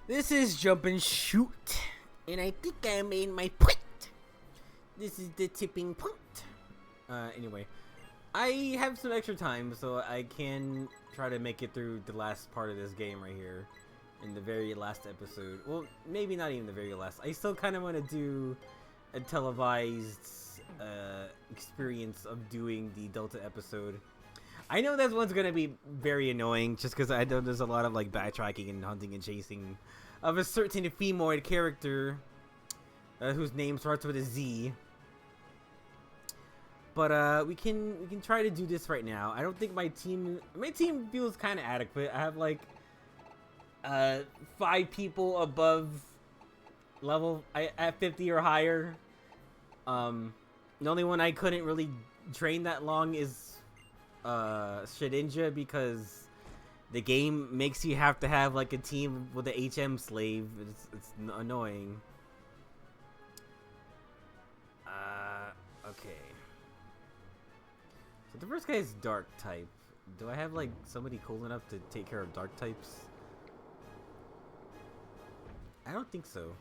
This is jump and shoot, and I think I made my point. This is the tipping point. Anyway, I have some extra time, so I can try to make it through the last part of this game right here, in the very last episode. Well, maybe not even the very last. I still kind of want to do a televised experience of doing the Delta episode. I know that one's gonna be very annoying, just because I know there's a lot of like backtracking and hunting and chasing of a certain femoid character whose name starts with a Z. But we can try to do this right now. I don't think my team feels kind of adequate. I have like 5 people above level at 50 or higher. The only one I couldn't really train that long is Shedinja, because the game makes you have to have like a team with the HM slave. It's annoying. Okay. So the first guy is dark type. Do I have like somebody cool enough to take care of dark types? I don't think so.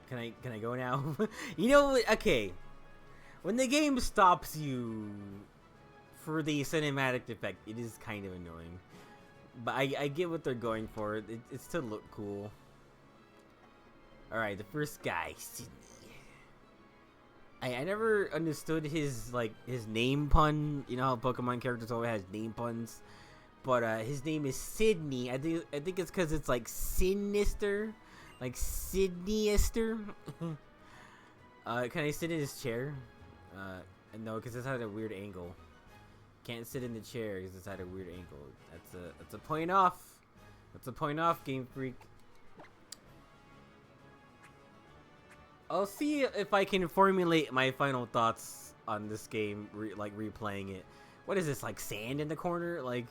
Can I go now? You know, okay. When the game stops you for the cinematic effect, it is kind of annoying. But I get what they're going for. It's to look cool. Alright, the first guy, Sydney. I never understood his name pun. You know how Pokemon characters always has name puns? But his name is Sydney. I think it's because it's like sinister. Like Sydneyester. Can I sit in his chair? No, because it's at a weird angle. Can't sit in the chair because it's at a weird angle. That's a point off. That's a point off, Game Freak. I'll see if I can formulate my final thoughts on this game, replaying it. What is this, like sand in the corner? Like,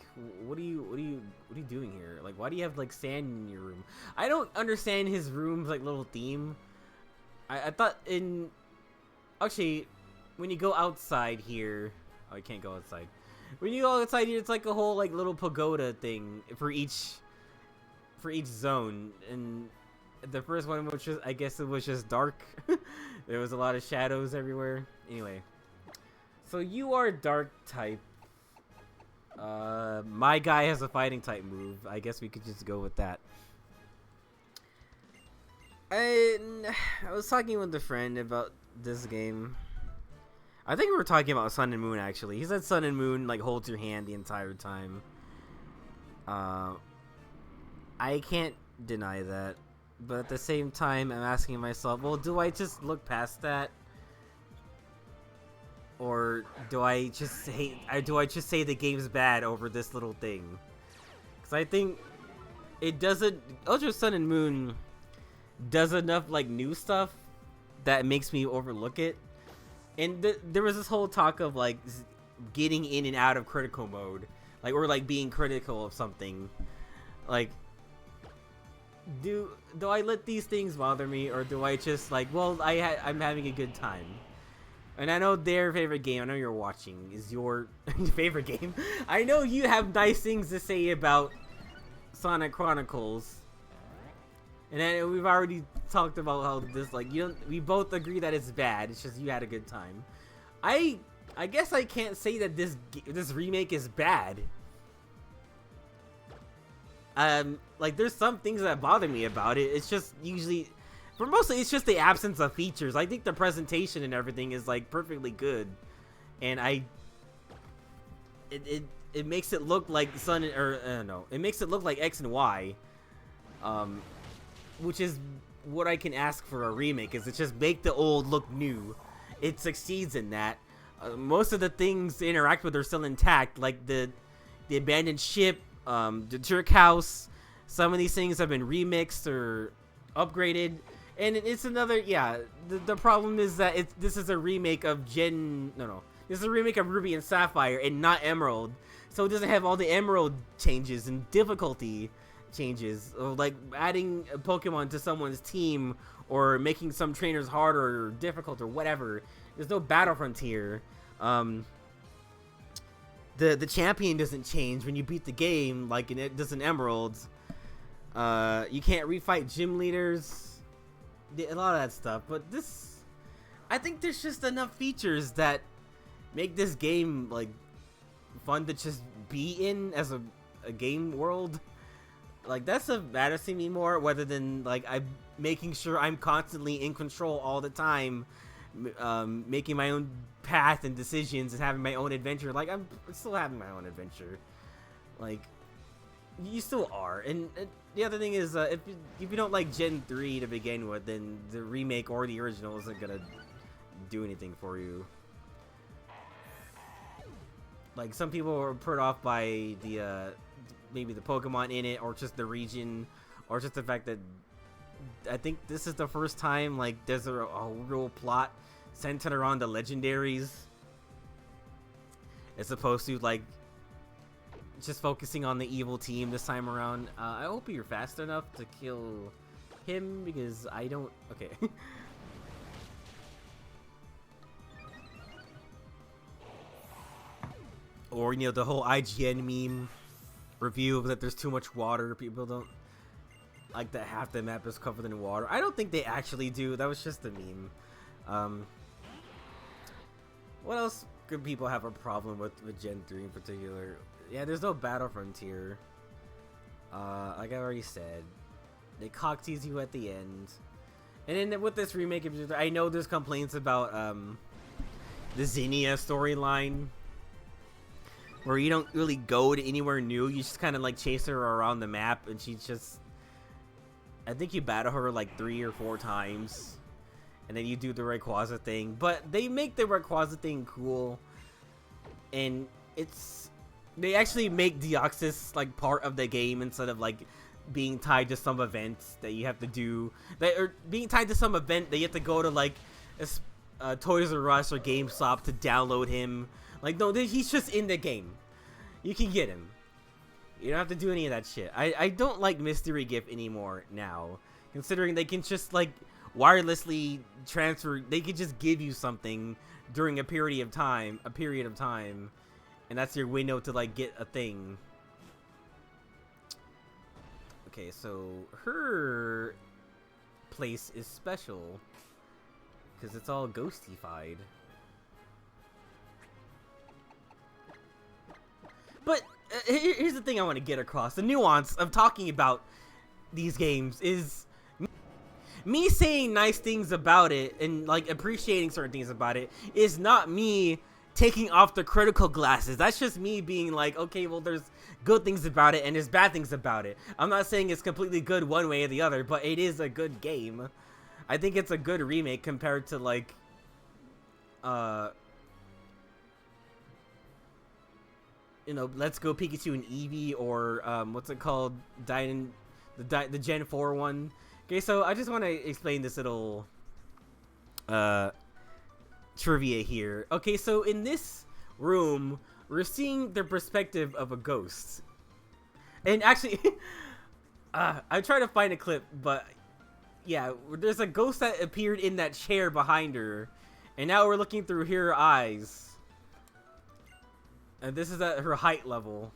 what are you doing here? Like, why do you have like sand in your room? I don't understand his room's like little theme. I thought actually, when you go outside here, oh, I can't go outside. When you go outside here, it's like a whole like little pagoda thing for each zone, and the first one, which was, I guess it was just dark. There was a lot of shadows everywhere. Anyway, so you are dark type. My guy has a fighting type move. I guess we could just go with that. I was talking with a friend about this game. I think we were talking about Sun and Moon, actually. He said Sun and Moon like holds your hand the entire time. I can't deny that. But at the same time, I'm asking myself, well, do I just look past that? Or do I just say the game's bad over this little thing? Because I think it doesn't. Ultra Sun and Moon does enough like new stuff that makes me overlook it. And there was this whole talk of like getting in and out of critical mode, like, or like being critical of something. Like, do I let these things bother me, or do I just like, well, I'm having a good time? And I know their favorite game, I know you're watching, is your favorite game. I know you have nice things to say about Sonic Chronicles. And then we've already talked about how this, like, we both agree that it's bad. It's just you had a good time. I guess I can't say that this remake is bad. Like, there's some things that bother me about it. It's just usually, for mostly, it's just the absence of features. I think the presentation and everything is like perfectly good, and it makes it look like it makes it look like X and Y, which is what I can ask for a remake. Is it just make the old look new? It succeeds in that. Most of the things to interact with are still intact, like the abandoned ship. The jerk house. Some of these things have been remixed or upgraded, and it's another, yeah, the problem is that this is a remake of this is a remake of Ruby and Sapphire and not Emerald, so it doesn't have all the Emerald changes and difficulty changes, or like adding a Pokemon to someone's team or making some trainers harder or difficult or whatever. There's no battle frontier. The champion doesn't change when you beat the game like it does in Emerald. You can't refight gym leaders. A lot of that stuff. But this, I think there's just enough features that make this game like fun to just be in as a game world. Like that's what matters to me more, rather than like I'm making sure I'm constantly in control all the time, making my own path and decisions and having my own adventure. Like I'm still having my own adventure. Like you still are. And the other thing is, if you don't like Gen 3 to begin with, then the remake or the original isn't gonna do anything for you. Like some people are put off by the maybe the Pokemon in it, or just the region, or just the fact that I think this is the first time like there's a real plot centered around the legendaries, as opposed to like just focusing on the evil team this time around. I hope you're fast enough to kill him, because I don't. Okay. Or, you know, the whole IGN meme review that there's too much water. People don't like that half the map is covered in water. I don't think they actually do. That was just a meme. What else could people have a problem with Gen 3 in particular? Yeah, there's no battle frontier. Like I already said, they cock tease you at the end. And then with this remake, I know there's complaints about the Zinnia storyline, where you don't really go to anywhere new. You just kind of like chase her around the map, and she's just, I think you battle her like 3 or 4 times, and then you do the Rayquaza thing. But they make the Rayquaza thing cool, and they actually make Deoxys like part of the game instead of like being tied to some events that you have to do, or being tied to some event that you have to go to like Toys R Us or GameStop to download him. Like, no, he's just in the game. You can get him. You don't have to do any of that shit. I don't like Mystery Gift anymore now, considering they can just, like, wirelessly transfer. They can just give you something during a period of time, and that's your window to, like, get a thing. Okay, so her place is special, because it's all ghostified. But here's the thing I want to get across. The nuance of talking about these games is me saying nice things about it and like appreciating certain things about it is not me taking off the critical glasses. That's just me being like, okay, well, there's good things about it and there's bad things about it. I'm not saying it's completely good one way or the other, but it is a good game. I think it's a good remake compared to like you know, Let's Go Pikachu and Eevee, or what's it called, the Gen 4 one. Okay, so I just want to explain this little trivia here. Okay, so in this room, we're seeing the perspective of a ghost. And actually, I tried to find a clip, but yeah, there's a ghost that appeared in that chair behind her, and now we're looking through her eyes. And this is at her height level.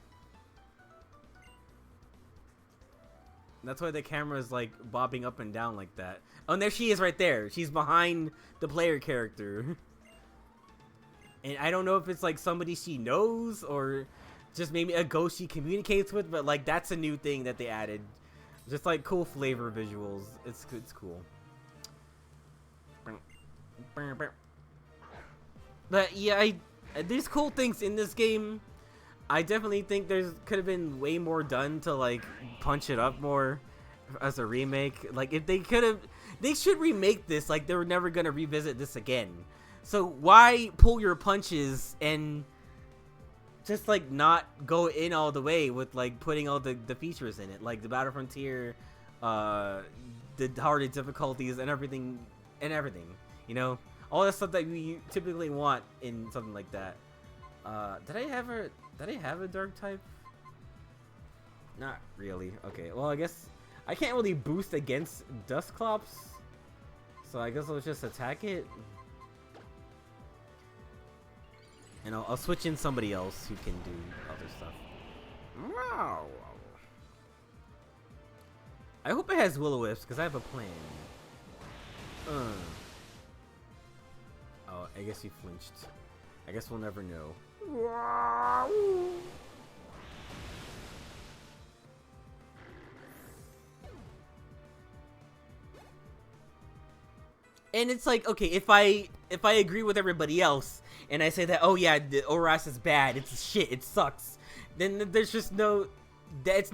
That's why the camera is like bobbing up and down like that. Oh, and there she is right there. She's behind the player character. And I don't know if it's like somebody she knows or just maybe a ghost she communicates with, but like that's a new thing that they added. Just like cool flavor visuals. It's cool. But yeah, there's cool things in this game. I definitely think could have been way more done to like punch it up more as a remake. Like if they should remake this. Like they were never gonna revisit this again. So why pull your punches and just like not go in all the way with like putting all the features in it, like the Battle Frontier, the harder difficulties and everything, you know, all the stuff that you typically want in something like that. Did I have a dark type? Not really. Okay, well I guess I can't really boost against Dusclops, so I guess I'll just attack it. And I'll switch in somebody else who can do other stuff. I hope it has Will-O-Wisps, because I have a plan. Oh, I guess he flinched. I guess we'll never know. And it's like, okay, if I agree with everybody else and I say that, oh yeah, the oras is bad, it's shit, it sucks, then there's just no, that's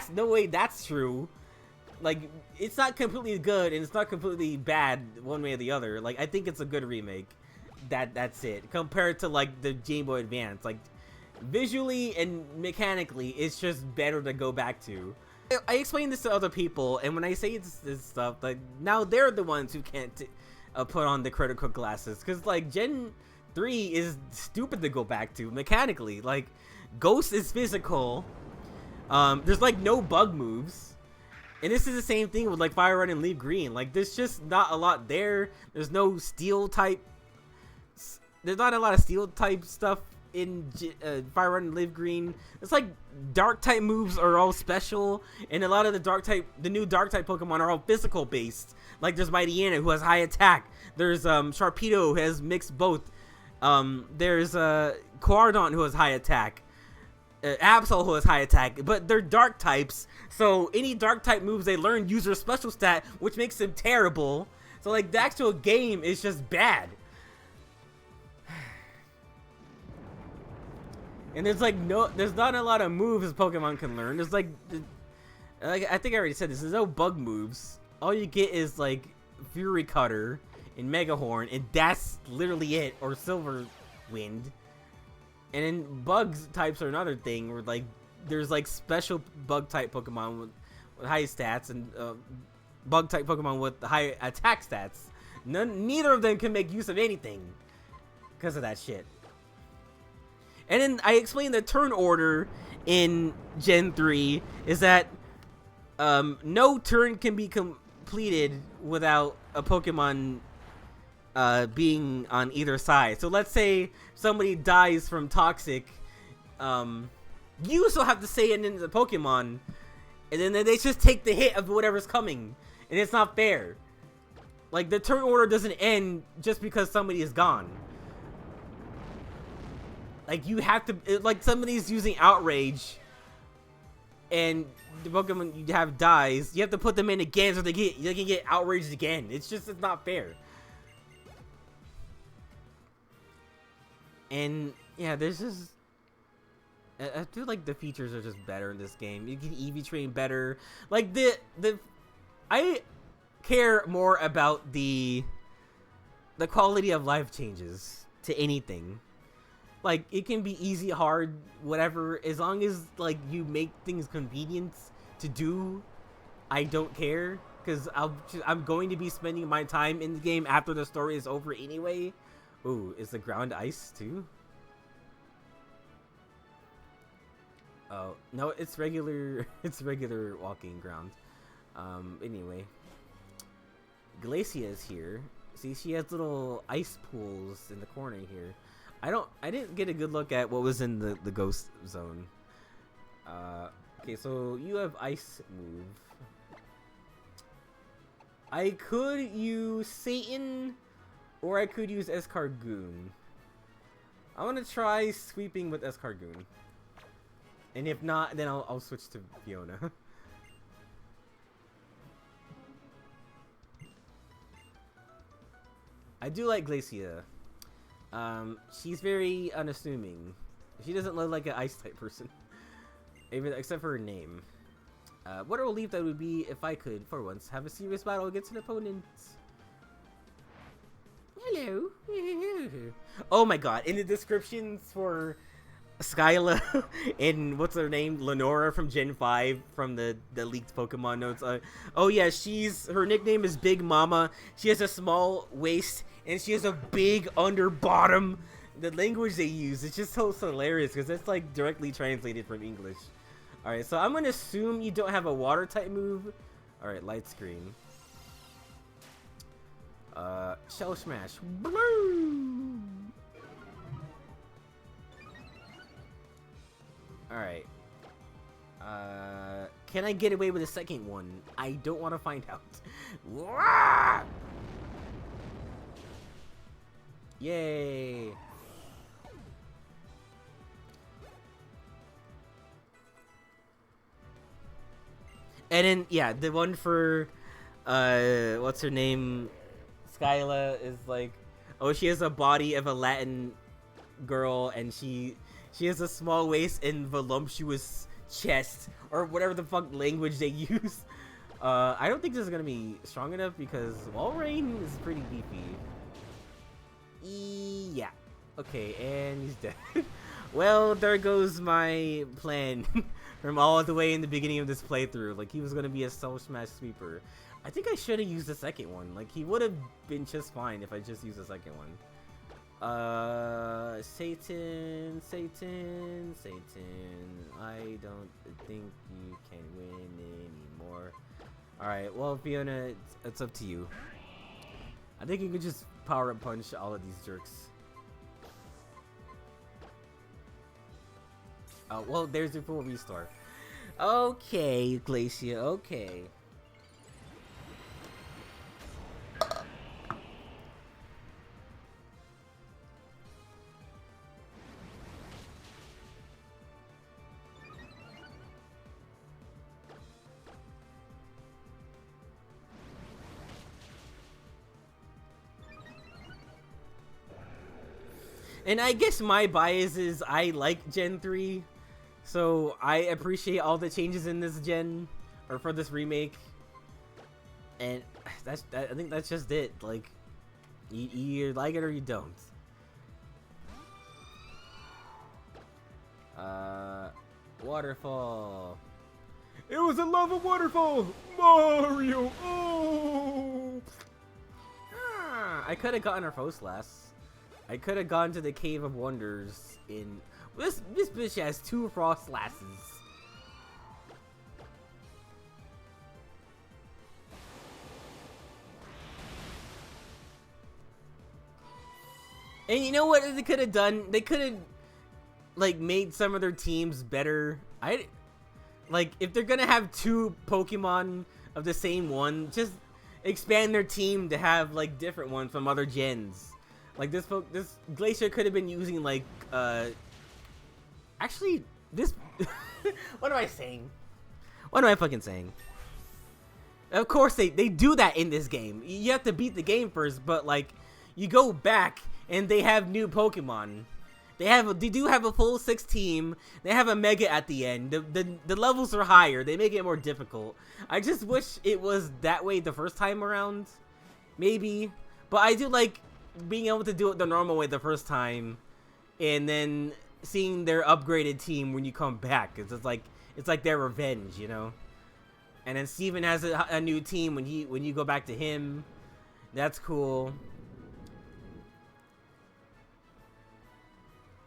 no way that's true. Like, it's not completely good and it's not completely bad one way or the other. Like, I think it's a good remake. That's it. Compared to like the Game Boy Advance, like visually and mechanically, it's just better to go back to. I explain this to other people, and when I say this stuff, like now they're the ones who can't put on the critical glasses, because like Gen 3 is stupid to go back to mechanically. Like, Ghost is physical. There's like no bug moves. And this is the same thing with like Fire Red and Leaf Green. Like, there's just not a lot there. There's no steel type. There's not a lot of steel type stuff in Fire Red and Leaf Green. It's like dark type moves are all special, and a lot of the new dark type Pokemon are all physical based. Like, there's Mighty Anna, who has high attack. There's Sharpedo, who has mixed both. There's Quardon, who has high attack. Absol, who has high attack, but they're dark types, so any dark type moves they learn use their special stat, which makes them terrible. So like, the actual game is just bad. And there's not a lot of moves Pokemon can learn. There's like I think I already said this, there's no bug moves. All you get is like Fury Cutter and Mega Horn, and that's literally it, or Silver Wind. And then bugs types are another thing, where like there's like special bug type Pokemon with high stats, and bug type Pokemon with high attack stats. Neither of them can make use of anything because of that shit. And then I explained the turn order in Gen 3 is that no turn can be completed without a Pokemon being on either side. So let's say somebody dies from Toxic, you still have to say it in the Pokemon, and then they just take the hit of whatever's coming, and it's not fair. Like, the turn order doesn't end just because somebody is gone. Like, you have to, like, somebody's using Outrage, and the Pokemon you have dies, you have to put them in again so they can get outraged again. It's not fair. And yeah, there's just, I feel like the features are just better in this game. You can EV train better. Like, I care more about the quality of life changes to anything. Like, it can be easy, hard, whatever, as long as like you make things convenient to do. I don't care, because I'm going to be spending my time in the game after the story is over anyway. Ooh, is the ground ice too? Oh, no, it's regular. It's regular walking ground. Anyway, Glacia is here. See, she has little ice pools in the corner here. I didn't get a good look at what was in the ghost zone. Okay, so you have ice move. I could use Satan, or I could use Escargoon. I want to try sweeping with Escargoon. And if not, then I'll switch to Fiona. I do like Glacia. She's very unassuming. She doesn't look like an ice type person. Even except for her name. What a relief that would be if I could, for once, have a serious battle against an opponent. Hello. Oh my god, in the descriptions for Skyla and what's her name, Lenora from Gen 5 from the leaked Pokemon notes, oh yeah, her nickname is Big Mama. She has a small waist and she has a big under bottom. The language they use, it's just so hilarious because it's like directly translated from English. Alright, so I'm gonna assume you don't have a water type move. Alright, light screen. Shell Smash. Blue! Alright. Can I get away with a second one? I don't want to find out. Wah! Yay! And then, yeah, the one for, what's her name? Skyla is like, oh, she has a body of a Latin girl, and she has a small waist and voluptuous chest, or whatever the fuck language they use. I don't think this is gonna be strong enough because Walrein is pretty beefy. Yeah. Okay, and he's dead. Well, there goes my plan from all the way in the beginning of this playthrough. Like, he was gonna be a Soul Smash sweeper. I think I should have used the second one. Like, he would have been just fine if I just used the second one. Satan. I don't think you can win anymore. Alright, well, Fiona, it's up to you. I think you can just power-up punch all of these jerks. Oh, well, there's your full restore. Okay, Glacia, okay. And I guess my bias is I like Gen 3, so I appreciate all the changes in this gen, or for this remake. And I think that's just it. Like, you either like it or you don't. Waterfall. It was a lava waterfall! Mario! Oh! I could have gotten our Foslas. I could have gone to the Cave of Wonders in... This bitch has 2 Frost Lasses. And you know what they could have done? They could have, like, made some of their teams better. Like, if they're gonna have 2 Pokemon of the same one, just expand their team to have, like, different ones from other gens. Like, this Glacier could have been using, like, actually, this... What am I saying? What am I fucking saying? Of course, they do that in this game. You have to beat the game first, but, like, you go back, and they have new Pokemon. They do have a full 6 team. They have a Mega at the end. The levels are higher. They make it more difficult. I just wish it was that way the first time around. Maybe. But I do like being able to do it the normal way the first time, and then seeing their upgraded team when you come back. It's like their revenge, you know. And then Steven has a new team when you go back to him. That's cool.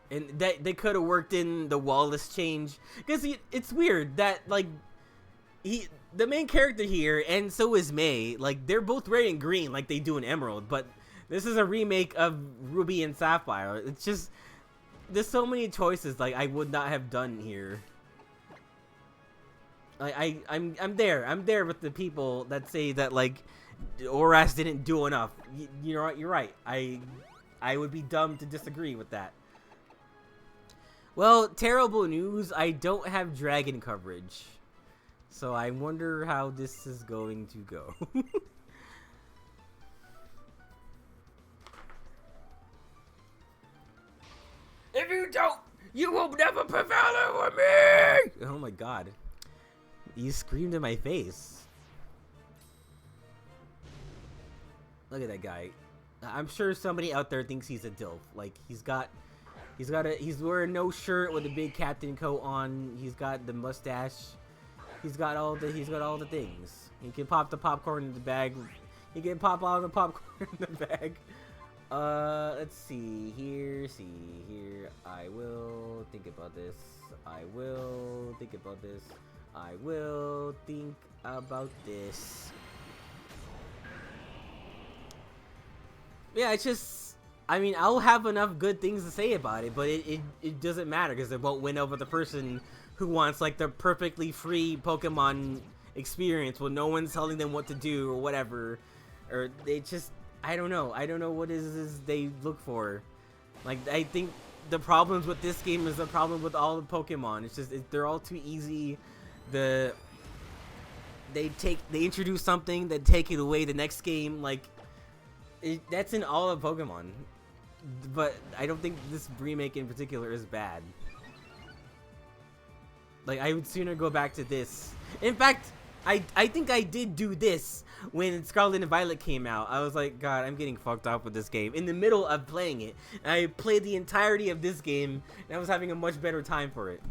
And they could have worked in the Wallace change, because it's weird that, like, the main character here, and so is May, like, they're both wearing green like they do in Emerald, but this is a remake of Ruby and Sapphire. It's just, there's so many choices, like, I would not have done here. Like, I'm there with the people that say that, like, Oras didn't do enough. You're right. I would be dumb to disagree with that. Well, terrible news. I don't have dragon coverage, so I wonder how this is going to go. If you don't, you will never prevail over me! Oh my god. You screamed in my face. Look at that guy. I'm sure somebody out there thinks he's a dilf. Like, he's wearing no shirt with a big captain coat on. He's got the mustache. He's got all the things. He can pop the popcorn in the bag. He can pop all the popcorn in the bag. Let's see here. I will think about this. I will think about this. Yeah, it's just, I mean, I'll have enough good things to say about it, but it doesn't matter because it won't win over the person who wants like the perfectly free Pokemon experience where no one's telling them what to do or whatever, or they just, I don't know what is they look for. Like, I think the problems with this game is the problem with all the Pokemon. It's just they're all too easy. They introduce something, then take it away the next game. Like, that's in all of Pokemon. But I don't think this remake in particular is bad. Like, I would sooner go back to this. In fact, I think I did do this when Scarlet and Violet came out. I was like, God, I'm getting fucked up with this game. In the middle of playing it, and I played the entirety of this game, and I was having a much better time for it.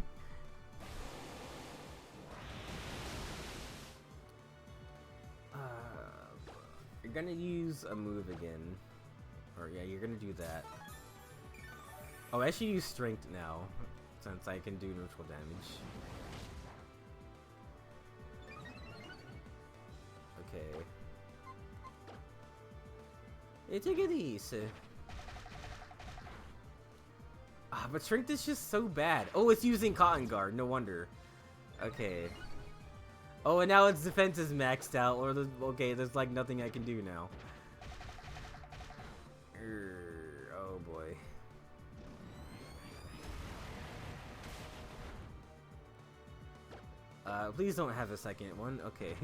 You're gonna use a move again. Or yeah, you're gonna do that. Oh, I should use Strength now, since I can do neutral damage. Okay. Hey, take it easy. But Strength is just so bad. Oh, it's using Cotton Guard. No wonder. Okay. Oh, and now its defense is maxed out. Or okay, there's like nothing I can do now. Oh boy. Please don't have a second one. Okay.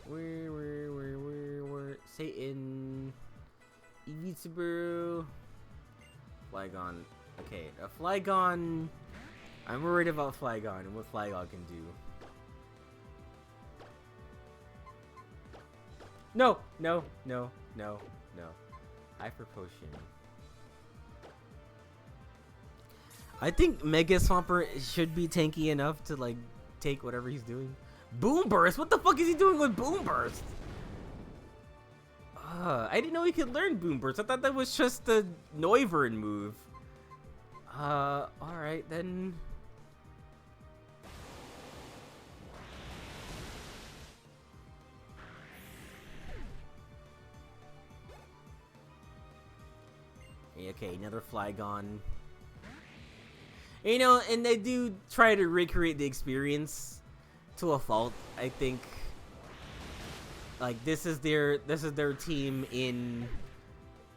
Where? Satan. Evitabru. Flygon. Okay, a Flygon. I'm worried about Flygon and what Flygon can do. No. Hyper Potion. I think Mega Swampert should be tanky enough to like take whatever he's doing. Boom Burst? What the fuck is he doing with Boom Burst? I didn't know he could learn Boom Burst. I thought that was just the Noivern move. Alright then. Okay, another Flygon. You know, and they do try to recreate the experience to a fault. I think like this is their team in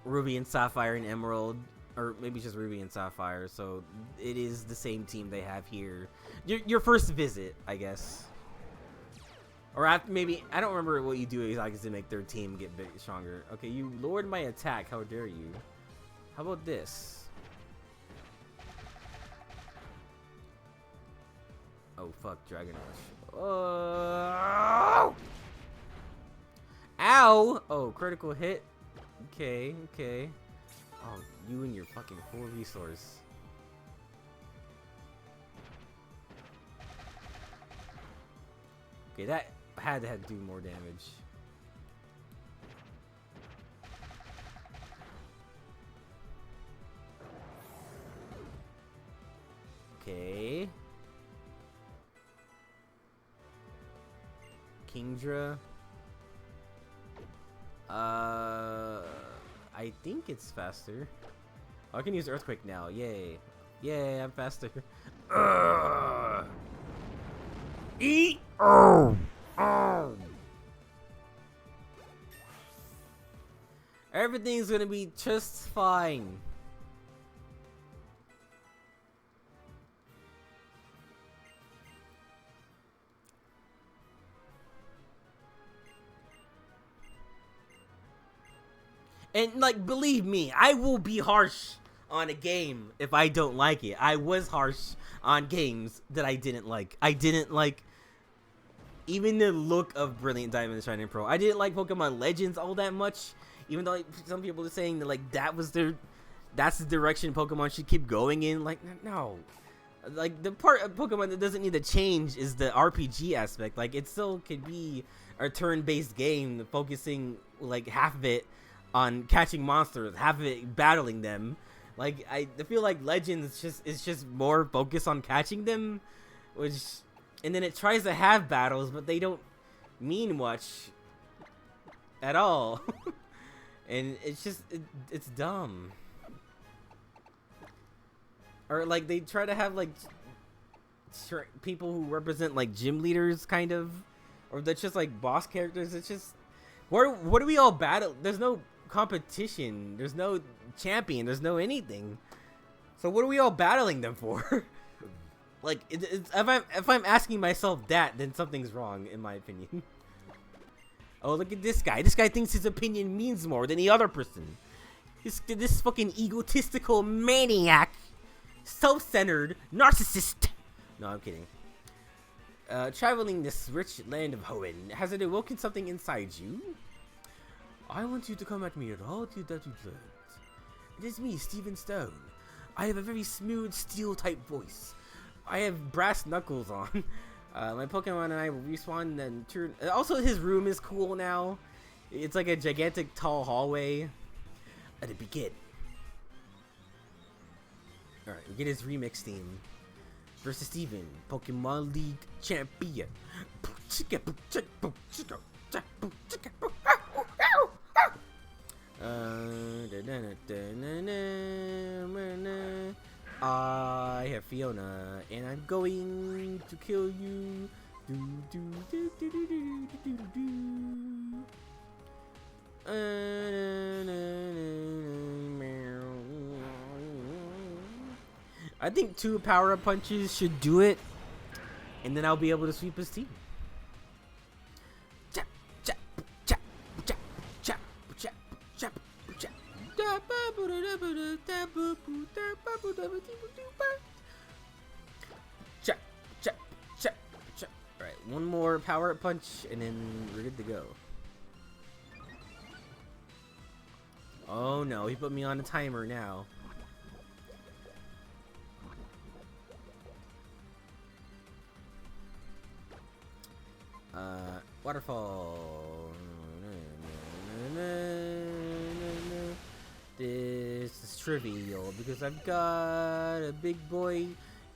Ruby and Sapphire and Emerald, or maybe just Ruby and Sapphire. So it is the same team they have here. Your first visit, I guess. Or after, maybe I don't remember what you do exactly to make their team get stronger. Okay, you lowered my attack. How dare you? How about this? Oh fuck, Dragon Rush. Oh! Ow! Oh, critical hit. Okay. Oh, you and your fucking full resource. Okay, that had to do more damage. Okay. Kingdra. I think it's faster. Oh, I can use Earthquake now. Yay. Yay, I'm faster. Eat! Oh! Everything's gonna be just fine. And, like, believe me, I will be harsh on a game if I don't like it. I was harsh on games that I didn't like. I didn't like even the look of Brilliant Diamond and Shining Pearl. I didn't like Pokemon Legends all that much, even though like, some people are saying that, like, that's the direction Pokemon should keep going in. Like, no. Like, the part of Pokemon that doesn't need to change is the RPG aspect. Like, it still could be a turn-based game focusing, like, half of it on catching monsters, half of it battling them. Like, I feel like Legends is just more focused on catching them, and then it tries to have battles, but they don't mean much at all. and it's just it's dumb. Or like they try to have like people who represent like gym leaders, kind of, or that's just like boss characters. It's just what do we all battle? There's no competition. There's no champion. There's no anything. So what are we all battling them for? Like, if I'm asking myself that, then something's wrong, in my opinion. Oh, look at this guy. This guy thinks his opinion means more than the other person. This fucking egotistical maniac. Self-centered narcissist. No, I'm kidding. Traveling this rich land of Hoenn, has it awoken something inside you? I want you to come at me at all that you learned. It is me, Stephen Stone. I have a very smooth steel-type voice. I have brass knuckles on. My Pokemon and I will respawn and turn. Also, his room is cool now. It's like a gigantic, tall hallway. Let it begin. Alright, we get his remix theme. Versus Steven, Pokemon League Champion. I have Fiona, and I'm going to kill you. I think 2 power-up punches should do it, and then I'll be able to sweep his team. Alright, one more power-up punch, and then we're good to go. Oh no, he put me on a timer now. Waterfall. This is trivial because I've got a big boy.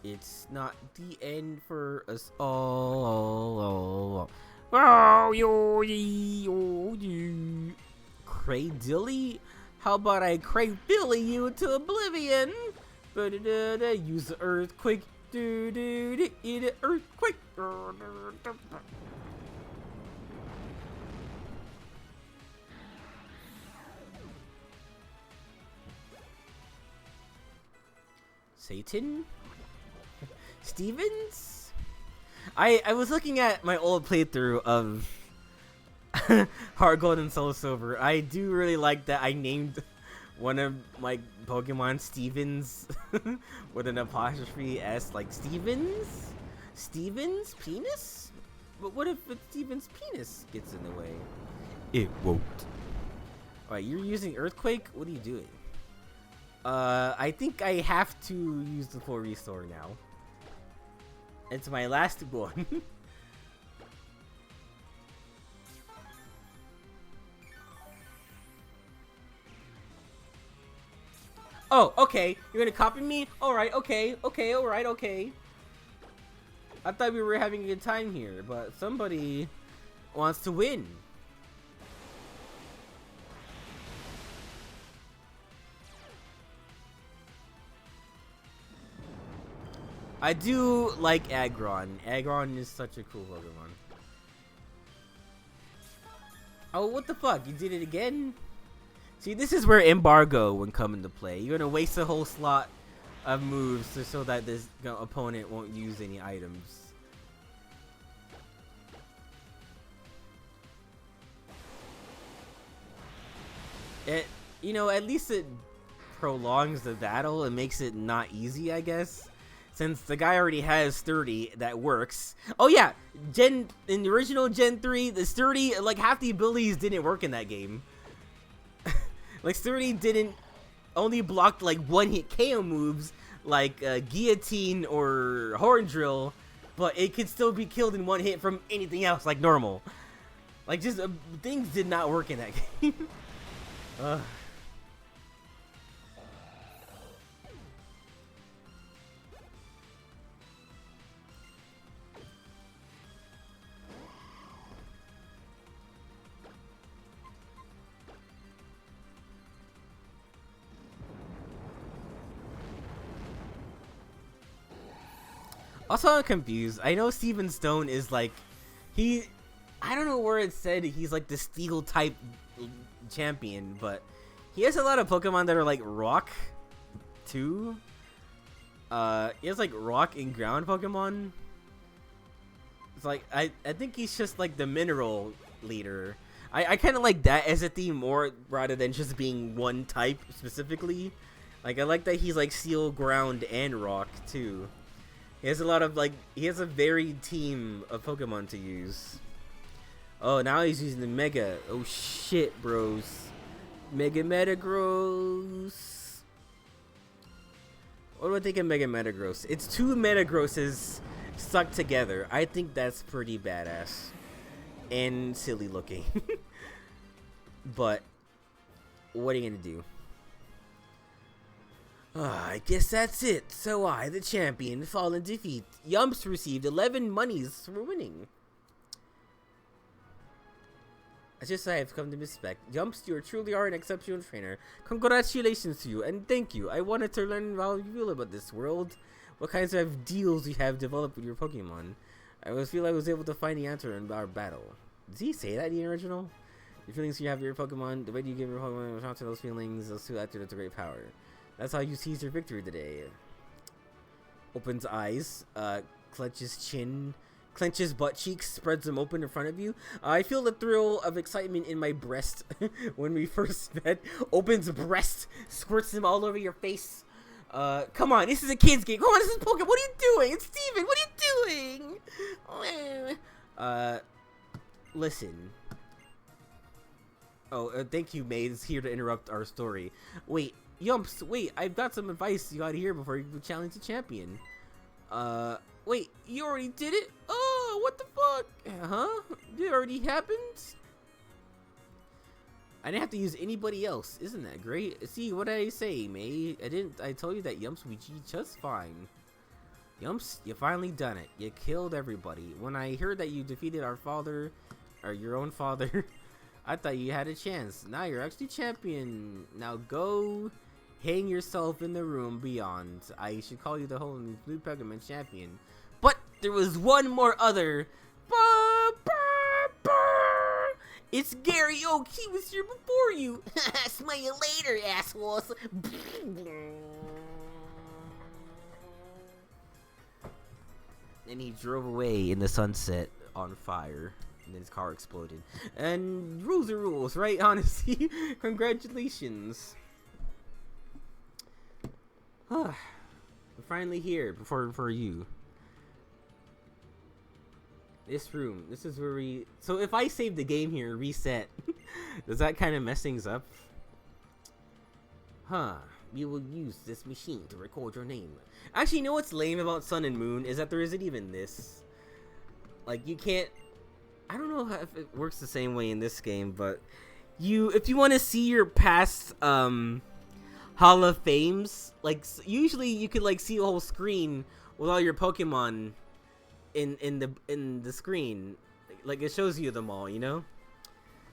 It's not the end for us all. Oh, you. Cradilly? How about I Billy you into oblivion? Use the earthquake. Eat it, earthquake. Satan? Stevens? I was looking at my old playthrough of Heart Gold and Soul Silver. I do really like that I named one of my Pokemon Stevens with an apostrophe S, like Stevens? Stevens? Penis? But what if Stevens' penis gets in the way? It won't. Alright, you're using Earthquake? What are you doing? I think I have to use the full restore now. It's my last one. Oh, okay. You're gonna copy me? Alright, okay. Alright, okay. I thought we were having a good time here, but somebody wants to win. I do like Aggron. Aggron is such a cool Pokemon. Oh, what the fuck? You did it again? See, this is where embargo would come into play. You're gonna waste a whole slot of moves so that this opponent won't use any items. You know, at least it prolongs the battle and makes it not easy, I guess. Since the guy already has Sturdy that works. Oh yeah, in the original Gen 3, the Sturdy, like half the abilities didn't work in that game. Like Sturdy only blocked like one-hit KO moves like Guillotine or Horn Drill, but it could still be killed in one hit from anything else like normal. Like just things did not work in that game. Also, I'm confused. I know Steven Stone is like, I don't know where it said he's like the steel type champion, but he has a lot of Pokemon that are like rock too. He has like rock and ground Pokemon. It's like, I think he's just like the mineral leader. I kind of like that as a theme more rather than just being one type specifically. Like, I like that he's like steel, ground, and rock too. He has a lot of like, he has a varied team of Pokemon to use. Oh, now he's using the Mega. Oh shit, bros. Mega Metagross. What do I think of Mega Metagross? It's two Metagrosses stuck together. I think that's pretty badass. And silly looking. But what are you gonna do? I guess that's it. So I, the champion, fall in defeat. Yumps received 11 monies for winning. As just I have come to respect. Yumps, you truly are an exceptional trainer. Congratulations to you, and thank you. I wanted to learn how you feel about this world. What kinds of deals you have developed with your Pokemon. I feel I was able to find the answer in our battle. Did he say that in the original? The feelings you have for your Pokemon, the way you give your Pokemon a response to those feelings, those two attributes of great power. That's how you seize your victory today. Opens eyes, clenches chin, clenches butt cheeks, spreads them open in front of you. I feel the thrill of excitement in my breast when we first met. Opens breast, squirts them all over your face. Come on, this is a kid's game. Come on, this is Pokemon. What are you doing? It's Steven. What are you doing? Listen. Oh, thank you, Maid. Is here to interrupt our story. Wait, Yumps, wait, I've got some advice you gotta hear before you challenge the champion. Wait, you already did it? Oh, what the fuck? Huh? It already happened? I didn't have to use anybody else. Isn't that great? See, what did I say, May? I told you that Yumps would cheat just fine. Yumps, you finally done it. You killed everybody. When I heard that you defeated our father, or your own father, I thought you had a chance. Now you're actually champion. Now go hang yourself in the room beyond. I should call you the Holy Blue Pokemon champion. But there was one more other. It's Gary Oak. He was here before you. Smell you later, assholes. And he drove away in the sunset on fire. And then his car exploded. And rules are rules, right? Honestly, congratulations. We're finally here for you. This room. This is where we... So if I save the game here, reset, does that kind of mess things up? Huh. We will use this machine to record your name. Actually, you know what's lame about Sun and Moon is that there isn't even this. Like, you can't... I don't know if it works the same way in this game, but if you want to see your past Hall of Fames, like usually you could like see a whole screen with all your Pokemon in the screen, like it shows you them all, you know.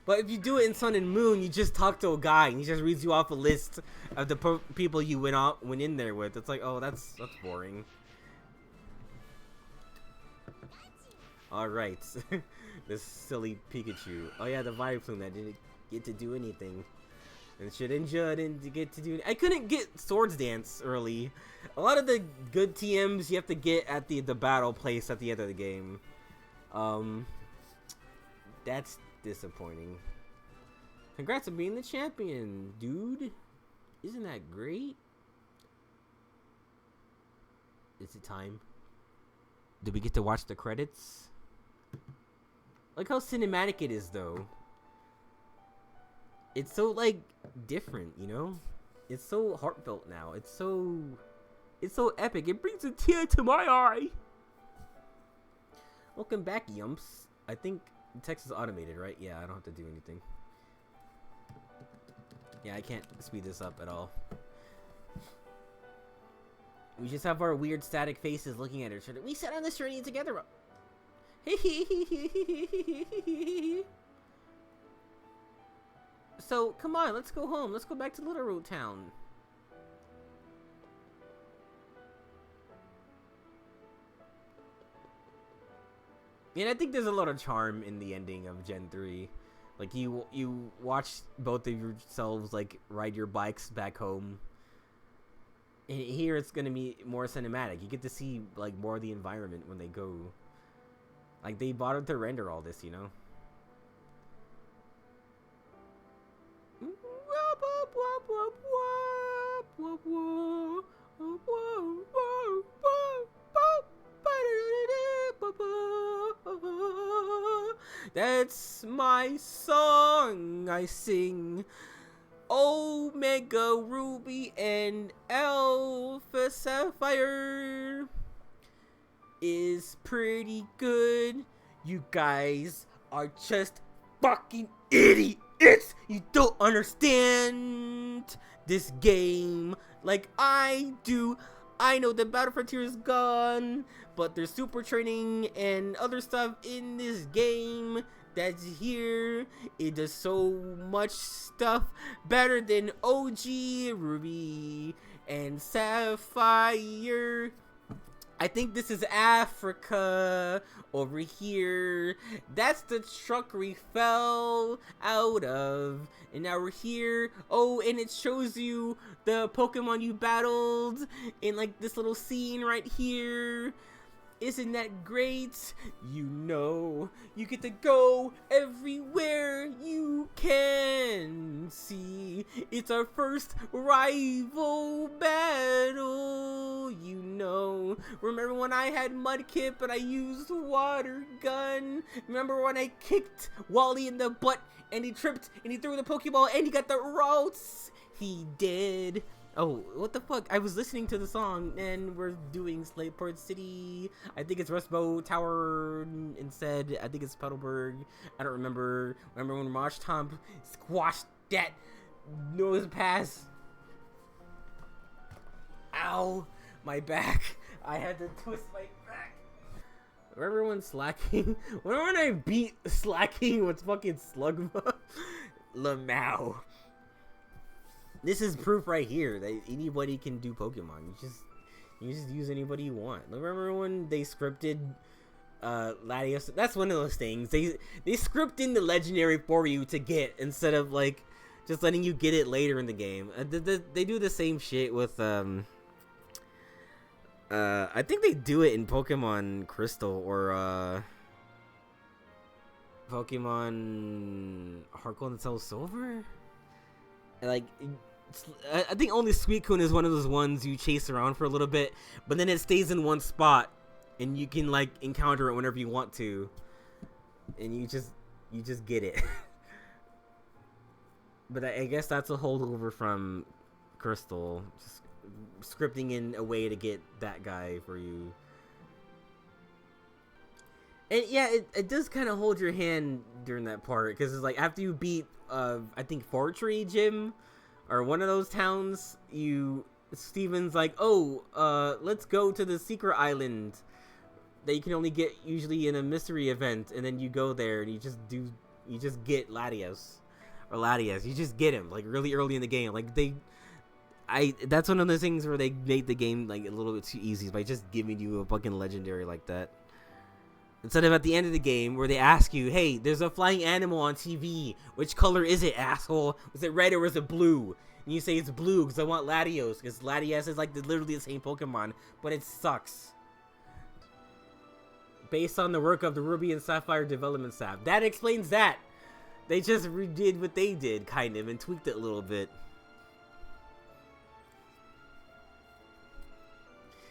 But if you do it in Sun and Moon, you just talk to a guy and he just reads you off a list of the people you went in there with. It's like, oh, that's boring. All right. This silly Pikachu. Oh yeah, the Vileplume that didn't get to do anything. And Shedinja didn't get to do. I couldn't get Swords Dance early. A lot of the good TMs you have to get at the battle place at the end of the game. That's disappointing. Congrats on being the champion, dude. Isn't that great? Is it time? Do we get to watch the credits? Like how cinematic it is, though. It's so, like, different, you know? It's so heartfelt now. It's so epic. It brings a tear to my eye. Welcome back, Yumps. I think the text is automated, right? Yeah, I don't have to do anything. Yeah, I can't speed this up at all. We just have our weird static faces looking at each other. We set on this journey together. So, come on, let's go home. Let's go back to Little Road Town. And I think there's a lot of charm in the ending of Gen 3. Like, you watch both of yourselves, like, ride your bikes back home. And here it's gonna be more cinematic. You get to see, like, more of the environment when they go. Like, they bothered to render all this, you know? That's my song I sing. Omega Ruby and Alpha Sapphire is pretty good. You guys are just fucking idiots. You don't understand this game like I do. I know the Battle Frontier is gone, but there's super training and other stuff in this game that's here. It does so much stuff better than OG Ruby and Sapphire. I think this is Africa over here. That's the truck we fell out of. And now we're here. Oh, and it shows you the Pokemon you battled in like this little scene right here. Isn't that great? You know, you get to go everywhere you can see. It's our first rival battle, you know. Remember when I had Mudkip and I used Water Gun? Remember when I kicked Wally in the butt and he tripped and he threw the Pokeball and he got the routes? He did. Oh, what the fuck? I was listening to the song and we're doing Slateport City. I think it's Rustbow Tower instead. I think it's Petalburg. I don't remember. Remember when Marsh Tomp squashed that nose pass? Ow, my back. I had to twist my back. Remember when Slacking? Remember when I beat Slacking with fucking Slugma? Lamau. This is proof right here that anybody can do Pokemon. You just use anybody you want. Remember when they scripted Latios? That's one of those things. They script in the legendary for you to get instead of like just letting you get it later in the game. They do the same shit with I think they do it in Pokemon Crystal or Pokemon Heart Gold and Soul Silver. Like, I think only Suicune is one of those ones you chase around for a little bit, but then it stays in one spot, and you can like encounter it whenever you want to, and you just get it. But I guess that's a holdover from Crystal, just scripting in a way to get that guy for you. And yeah, it does kind of hold your hand during that part, because it's like after you beat I think Fortree Gym or one of those towns, Steven's like, oh, let's go to the secret island that you can only get usually in a mystery event, and then you go there and you just get Latios. You just get him like really early in the game. Like that's one of those things where they made the game like a little bit too easy by just giving you a fucking legendary like that. Instead of at the end of the game where they ask you, hey, there's a flying animal on TV. Which color is it, asshole? Was it red or was it blue? And you say it's blue because I want Latios. Because Latios is like literally the same Pokemon, but it sucks. Based on the work of the Ruby and Sapphire development staff. That explains that. They just redid what they did, kind of, and tweaked it a little bit.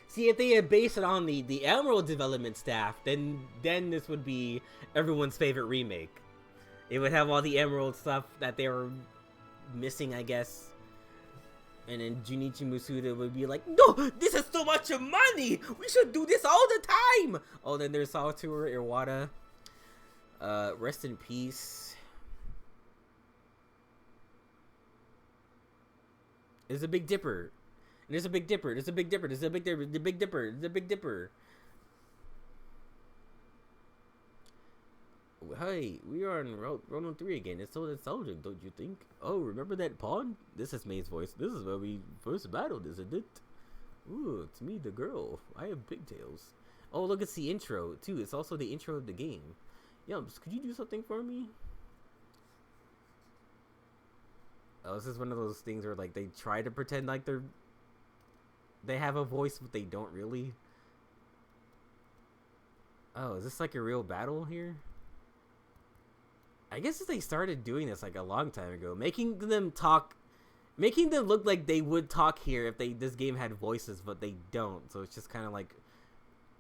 See, if they had based it on the Emerald development staff, then this would be everyone's favorite remake. It would have all the Emerald stuff that they were missing, I guess. And then Junichi Masuda would be like, no, this is so much money! We should do this all the time! Oh, then there's Salvatore Iwata. Rest in peace. There's a Big Dipper. There's a Big Dipper. There's a Big Dipper. There's a Big Dipper. The Big Dipper. The Big Dipper. Hey, we are on Round 3 again. It's so nostalgic, don't you think? Oh, remember that pond? This is May's voice. This is where we first battled, isn't it? Ooh, it's me, the girl. I have pigtails. Oh, look, it's the intro, too. It's also the intro of the game. Yums, could you do something for me? Oh, this is one of those things where, like, they try to pretend like they have a voice, but they don't really. Oh, is this like a real battle here? I guess they started doing this like a long time ago, making them look like they would talk here if this game had voices, but they don't. So it's just kind of like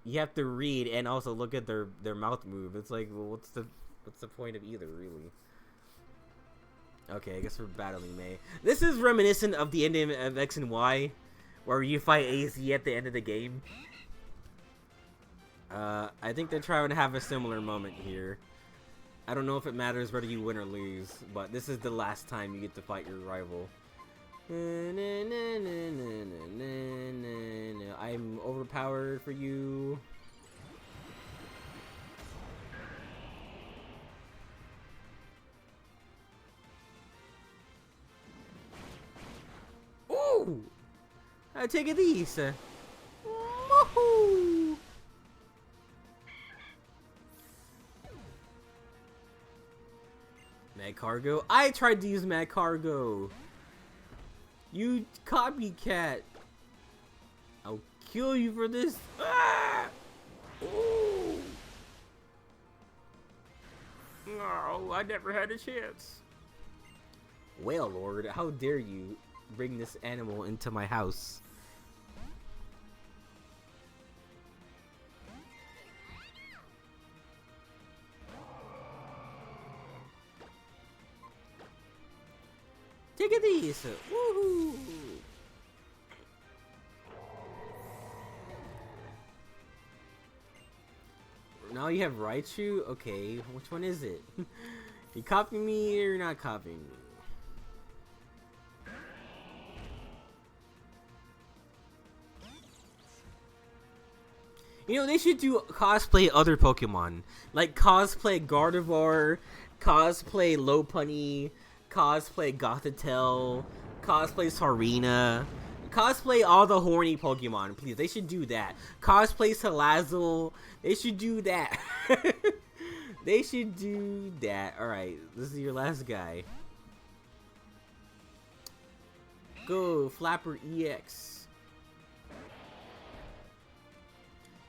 you have to read and also look at their mouth move. It's like, well, what's the point of either, really? Okay, I guess we're battling May. This is reminiscent of the ending of X and Y, where you fight AZ at the end of the game. I think they're trying to have a similar moment here. I don't know if it matters whether you win or lose, but this is the last time you get to fight your rival. I'm overpowered for you. Ooh! I take it easy. Woohoo! Mad Cargo? I tried to use Mad Cargo. You copycat. I'll kill you for this. Ah! Ooh. No, I never had a chance. Well, Lord, how dare you bring this animal into my house? Take it easy. Woohoo! Now you have Raichu? Okay, which one is it? You copying me or not copying me? You know, they should do cosplay other Pokemon. Like cosplay Gardevoir, cosplay Lopunny, cosplay Gothitelle, cosplay Sarina, cosplay all the horny Pokemon, please. They should do that. Cosplay Salazzle. They should do that. They should do that. Alright, this is your last guy. Go, Flapper EX.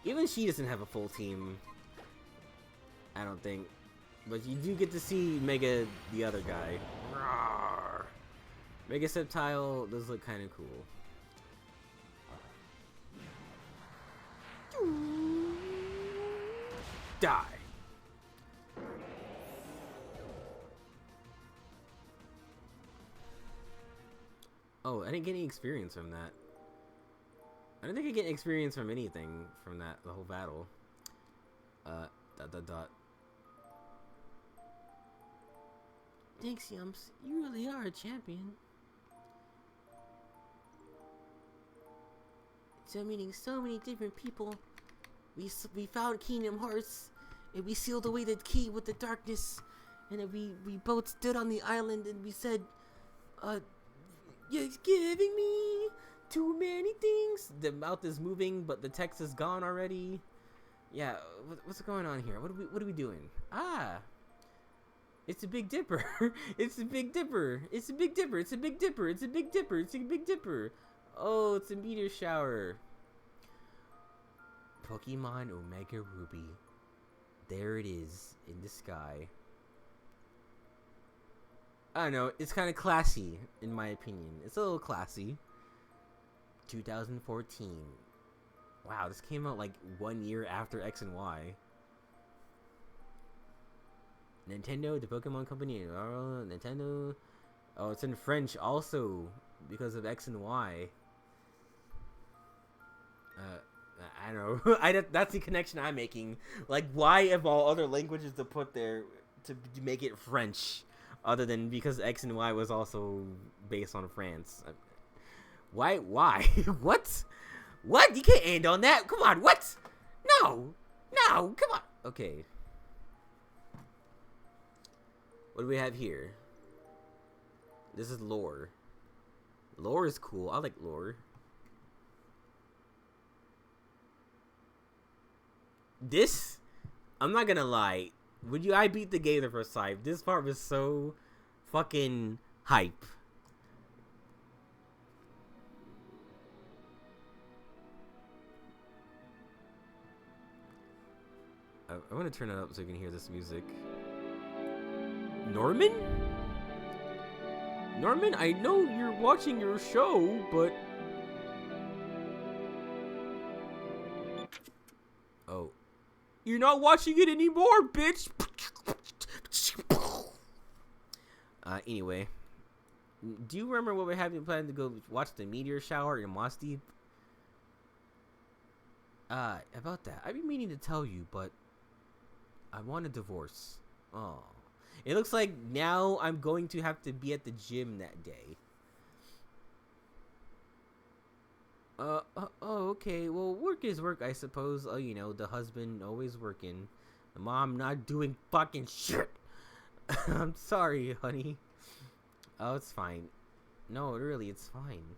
Even she doesn't have a full team, I don't think. But you do get to see Mega, the other guy. Rawr. Mega Sceptile does look kind of cool. Die. Oh, I didn't get any experience from that. I don't think I get experience from anything from that, the whole battle. Dot. Thanks, Yumps. You really are a champion. So meeting so many different people. We found Kingdom Hearts, and we sealed away the key with the darkness, and then we both stood on the island and we said, you're giving me too many things. The mouth is moving, but the text is gone already. Yeah, what's going on here? What are we doing? Ah, it's a Big Dipper. It's a Big Dipper. It's a Big Dipper. It's a Big Dipper. It's a Big Dipper. It's a Big Dipper. Oh, it's a meteor shower. Pokemon Omega Ruby. There it is in the sky. I don't know. It's kind of classy, in my opinion. It's a little classy. 2014. Wow, this came out like 1 year after X and Y. Nintendo, the Pokemon Company. Oh, Nintendo. Oh, it's in French also because of X and Y. I don't know. That's the connection I'm making. Like, why of all other languages to put there to make it French, other than because X and Y was also based on France? Why? What? You can't end on that. Come on. What? No. Come on. Okay. What do we have here? This is lore. Lore is cool. I like lore. This, I'm not gonna lie. I beat the game the first time, this part was so fucking hype. I want to turn it up so you can hear this music. Norman? Norman, I know you're watching your show, but... Oh. You're not watching it anymore, bitch! Anyway. Do you remember what we're having planned to go watch the meteor shower in Moss Deep? About that. I've been meaning to tell you, but... I want a divorce. Oh. It looks like now I'm going to have to be at the gym that day. Oh, okay. Well, work is work, I suppose. Oh, you know, the husband always working. The mom not doing fucking shit. I'm sorry, honey. Oh, it's fine. No, really, it's fine.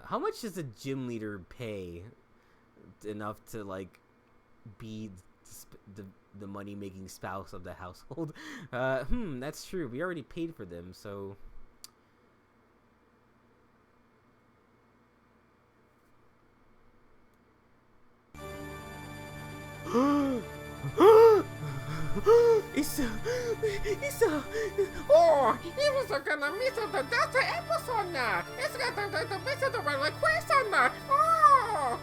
How much does a gym leader pay enough to, like, be the money-making spouse of the household? That's true. We already paid for them, so... Oh, he was gonna miss the episode now. It's got the miss the request on that. Oh,